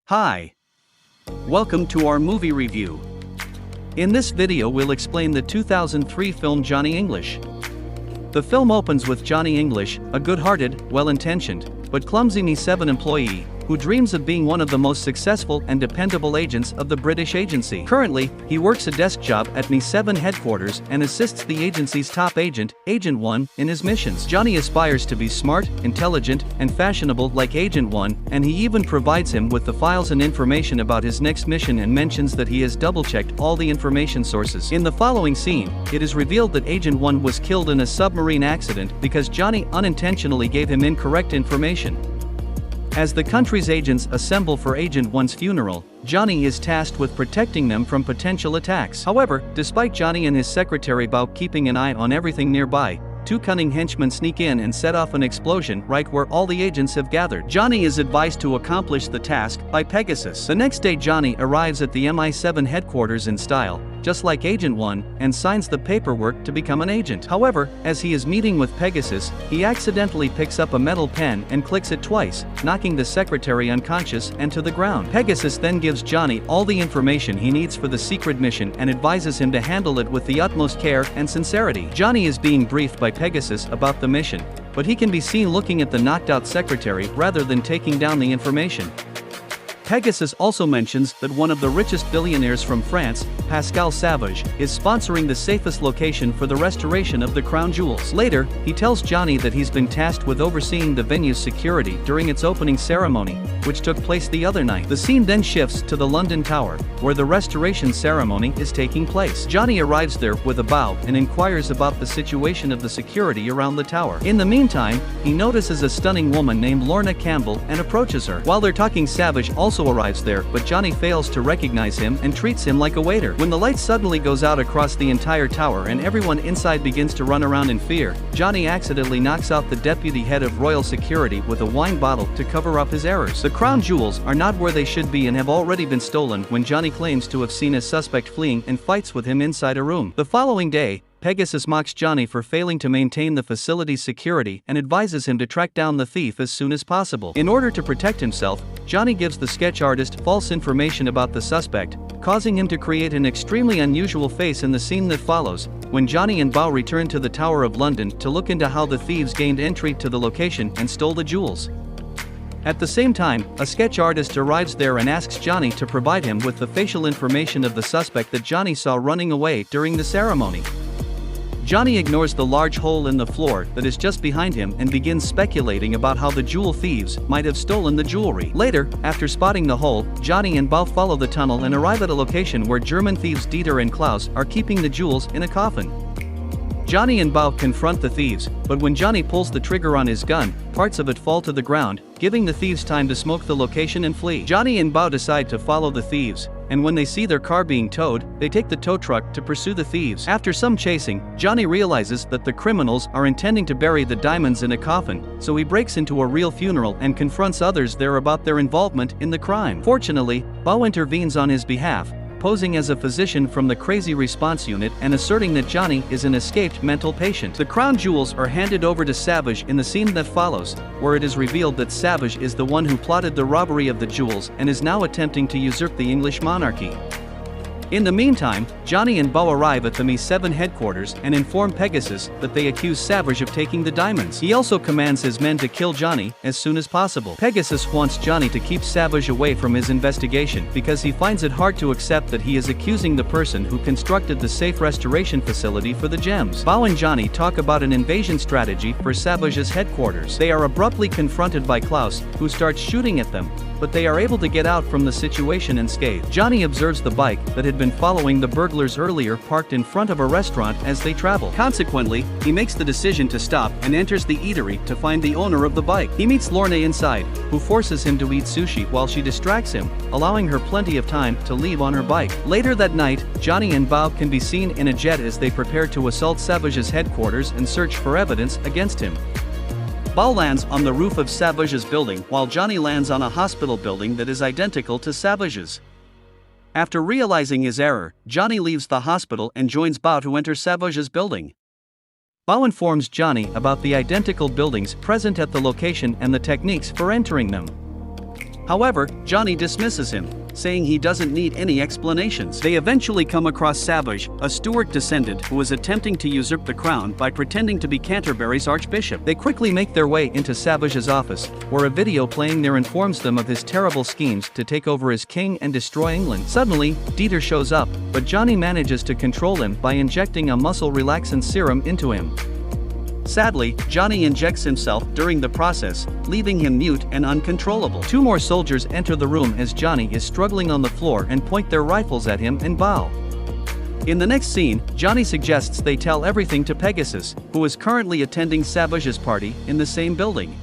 Hi. Welcome to our movie review. In this video we'll explain the 2003 film Johnny English. The film opens with Johnny English, a good-hearted, well-intentioned, but clumsy Mi-7 employee, who dreams of being one of the most successful and dependable agents of the British agency. Currently, he works a desk job at Mi-7 headquarters and assists the agency's top agent, Agent 1, in his missions. Johnny aspires to be smart, intelligent, and fashionable like Agent 1, and he even provides him with the files and information about his next mission and mentions that he has double-checked all the information sources. In the following scene, it is revealed that Agent 1 was killed in a submarine accident because Johnny unintentionally gave him incorrect information. As the country's agents assemble for Agent 1's funeral, Johnny is tasked with protecting them from potential attacks. However, despite Johnny and his secretary Bao keeping an eye on everything nearby, two cunning henchmen sneak in and set off an explosion right where all the agents have gathered. Johnny is advised to accomplish the task by Pegasus. The next day Johnny arrives at the Mi-7 headquarters in style, just like Agent 1, and signs the paperwork to become an agent. However, as he is meeting with Pegasus, he accidentally picks up a metal pen and clicks it twice, knocking the secretary unconscious and to the ground. Pegasus then gives Johnny all the information he needs for the secret mission and advises him to handle it with the utmost care and sincerity. Johnny is being briefed by Pegasus about the mission, but he can be seen looking at the knocked-out secretary rather than taking down the information. Pegasus also mentions that one of the richest billionaires from France, Pascal Savage, is sponsoring the safest location for the restoration of the crown jewels. Later, he tells Johnny that he's been tasked with overseeing the venue's security during its opening ceremony, which took place the other night. The scene then shifts to the London Tower, where the restoration ceremony is taking place. Johnny arrives there with a bow and inquires about the situation of the security around the tower. In the meantime, he notices a stunning woman named Lorna Campbell and approaches her. While they're talking, Savage also arrives there, but Johnny fails to recognize him and treats him like a waiter. When the light suddenly goes out across the entire tower and everyone inside begins to run around in fear, Johnny accidentally knocks out the deputy head of royal security with a wine bottle to cover up his errors. The crown jewels are not where they should be and have already been stolen when Johnny claims to have seen a suspect fleeing and fights with him inside a room. The following day, Pegasus mocks Johnny for failing to maintain the facility's security and advises him to track down the thief as soon as possible. In order to protect himself, Johnny gives the sketch artist false information about the suspect, causing him to create an extremely unusual face in the scene that follows, when Johnny and Bao return to the Tower of London to look into how the thieves gained entry to the location and stole the jewels. At the same time, a sketch artist arrives there and asks Johnny to provide him with the facial information of the suspect that Johnny saw running away during the ceremony. Johnny ignores the large hole in the floor that is just behind him and begins speculating about how the jewel thieves might have stolen the jewelry. Later, after spotting the hole, Johnny and Bao follow the tunnel and arrive at a location where German thieves Dieter and Klaus are keeping the jewels in a coffin. Johnny and Bao confront the thieves, but when Johnny pulls the trigger on his gun, parts of it fall to the ground, giving the thieves time to smoke the location and flee. Johnny and Bao decide to follow the thieves, and when they see their car being towed, they take the tow truck to pursue the thieves. After some chasing, Johnny realizes that the criminals are intending to bury the diamonds in a coffin, so he breaks into a real funeral and confronts others there about their involvement in the crime. Fortunately, Bao intervenes on his behalf, posing as a physician from the Crazy Response Unit and asserting that Johnny is an escaped mental patient. The crown jewels are handed over to Savage in the scene that follows, where it is revealed that Savage is the one who plotted the robbery of the jewels and is now attempting to usurp the English monarchy. In the meantime, Johnny and Bao arrive at the Mi-7 headquarters and inform Pegasus that they accuse Savage of taking the diamonds. He also commands his men to kill Johnny as soon as possible. Pegasus wants Johnny to keep Savage away from his investigation because he finds it hard to accept that he is accusing the person who constructed the safe restoration facility for the gems. Bao and Johnny talk about an invasion strategy for Savage's headquarters. They are abruptly confronted by Klaus, who starts shooting at them, but they are able to get out from the situation unscathed. Johnny observes the bike that had been following the burglars earlier parked in front of a restaurant as they travel. Consequently, he makes the decision to stop and enters the eatery to find the owner of the bike. He meets Lorna inside, who forces him to eat sushi while she distracts him, allowing her plenty of time to leave on her bike. Later that night, Johnny and Bao can be seen in a jet as they prepare to assault Savage's headquarters and search for evidence against him. Bao lands on the roof of Savage's building while Johnny lands on a hospital building that is identical to Savage's. After realizing his error, Johnny leaves the hospital and joins Bao to enter Savage's building. Bao informs Johnny about the identical buildings present at the location and the techniques for entering them. However, Johnny dismisses him, saying he doesn't need any explanations. They eventually come across Savage, a Stuart descendant who is attempting to usurp the crown by pretending to be Canterbury's archbishop. They quickly make their way into Savage's office, where a video playing there informs them of his terrible schemes to take over as king and destroy England. Suddenly, Dieter shows up, but Johnny manages to control him by injecting a muscle relaxant serum into him. Sadly, Johnny injects himself during the process, leaving him mute and uncontrollable. Two more soldiers enter the room as Johnny is struggling on the floor and point their rifles at him and bow. In the next scene, Johnny suggests they tell everything to Pegasus, who is currently attending Savage's party in the same building.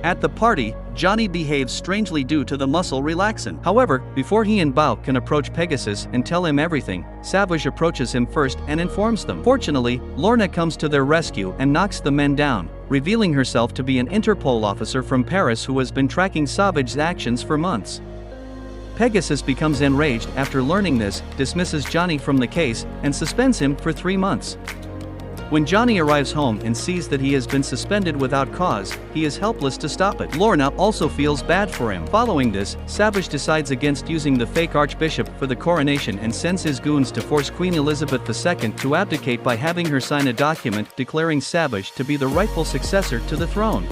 At the party, Johnny behaves strangely due to the muscle relaxant. However, before he and Bao can approach Pegasus and tell him everything, Savage approaches him first and informs them. Fortunately, Lorna comes to their rescue and knocks the men down, revealing herself to be an Interpol officer from Paris who has been tracking Savage's actions for months. Pegasus becomes enraged after learning this, dismisses Johnny from the case, and suspends him for 3 months. When Johnny arrives home and sees that he has been suspended without cause, he is helpless to stop it. Lorna also feels bad for him. Following this, Savage decides against using the fake archbishop for the coronation and sends his goons to force Queen Elizabeth II to abdicate by having her sign a document declaring Savage to be the rightful successor to the throne.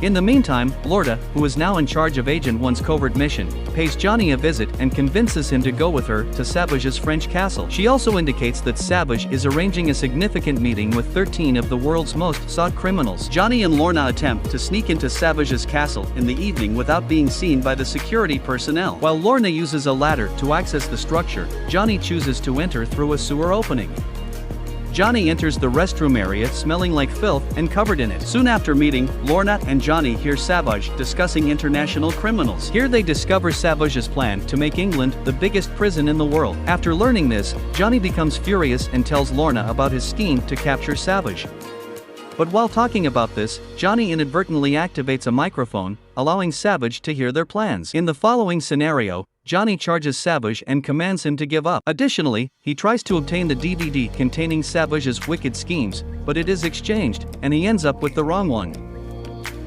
In the meantime, Lorda, who is now in charge of Agent 1's covert mission, pays Johnny a visit and convinces him to go with her to Savage's French castle. She also indicates that Savage is arranging a significant meeting with 13 of the world's most sought criminals. Johnny and Lorna attempt to sneak into Savage's castle in the evening without being seen by the security personnel. While Lorna uses a ladder to access the structure, Johnny chooses to enter through a sewer opening. Johnny enters the restroom area smelling like filth and covered in it. Soon after meeting, Lorna and Johnny hear Savage discussing international criminals. Here they discover Savage's plan to make England the biggest prison in the world. After learning this, Johnny becomes furious and tells Lorna about his scheme to capture Savage. But while talking about this, Johnny inadvertently activates a microphone, allowing Savage to hear their plans. In the following scenario, Johnny charges Savage and commands him to give up. Additionally, he tries to obtain the DVD containing Savage's wicked schemes, but it is exchanged, and he ends up with the wrong one.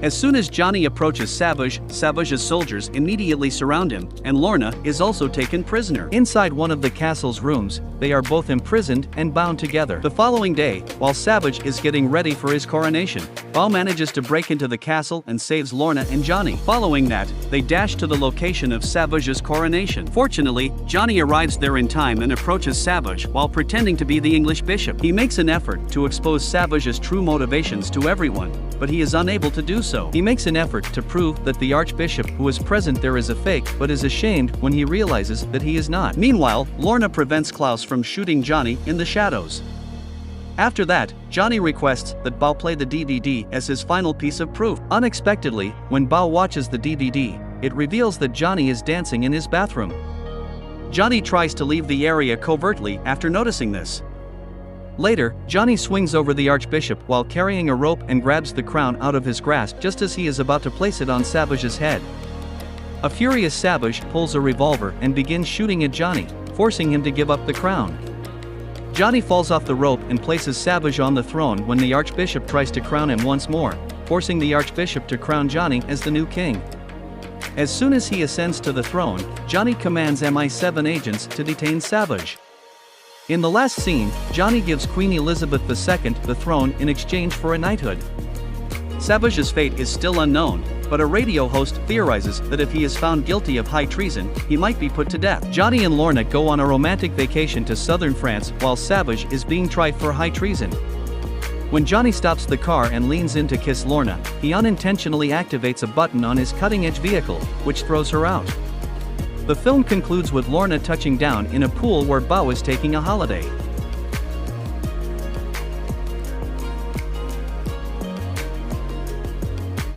As soon as Johnny approaches Savage, Savage's soldiers immediately surround him, and Lorna is also taken prisoner. Inside one of the castle's rooms, they are both imprisoned and bound together. The following day, while Savage is getting ready for his coronation, Bao manages to break into the castle and saves Lorna and Johnny. Following that, they dash to the location of Savage's coronation. Fortunately, Johnny arrives there in time and approaches Savage while pretending to be the English bishop. He makes an effort to expose Savage's true motivations to everyone, but he is unable to do so. He makes an effort to prove that the archbishop who is present there is a fake, but is ashamed when he realizes that he is not. Meanwhile, Lorna prevents Klaus from shooting Johnny in the shadows. After that, Johnny requests that Bao play the DVD as his final piece of proof. Unexpectedly, when Bao watches the DVD, it reveals that Johnny is dancing in his bathroom. Johnny tries to leave the area covertly after noticing this. Later, Johnny swings over the archbishop while carrying a rope and grabs the crown out of his grasp just as he is about to place it on Savage's head. A furious Savage pulls a revolver and begins shooting at Johnny, forcing him to give up the crown. Johnny falls off the rope and places Savage on the throne when the archbishop tries to crown him once more, forcing the archbishop to crown Johnny as the new king. As soon as he ascends to the throne, Johnny commands MI7 agents to detain Savage. In the last scene, Johnny gives Queen Elizabeth II the throne in exchange for a knighthood. Savage's fate is still unknown, but a radio host theorizes that if he is found guilty of high treason, he might be put to death. Johnny and Lorna go on a romantic vacation to southern France while Savage is being tried for high treason. When Johnny stops the car and leans in to kiss Lorna, he unintentionally activates a button on his cutting-edge vehicle, which throws her out. The film concludes with Lorna touching down in a pool where Bao is taking a holiday.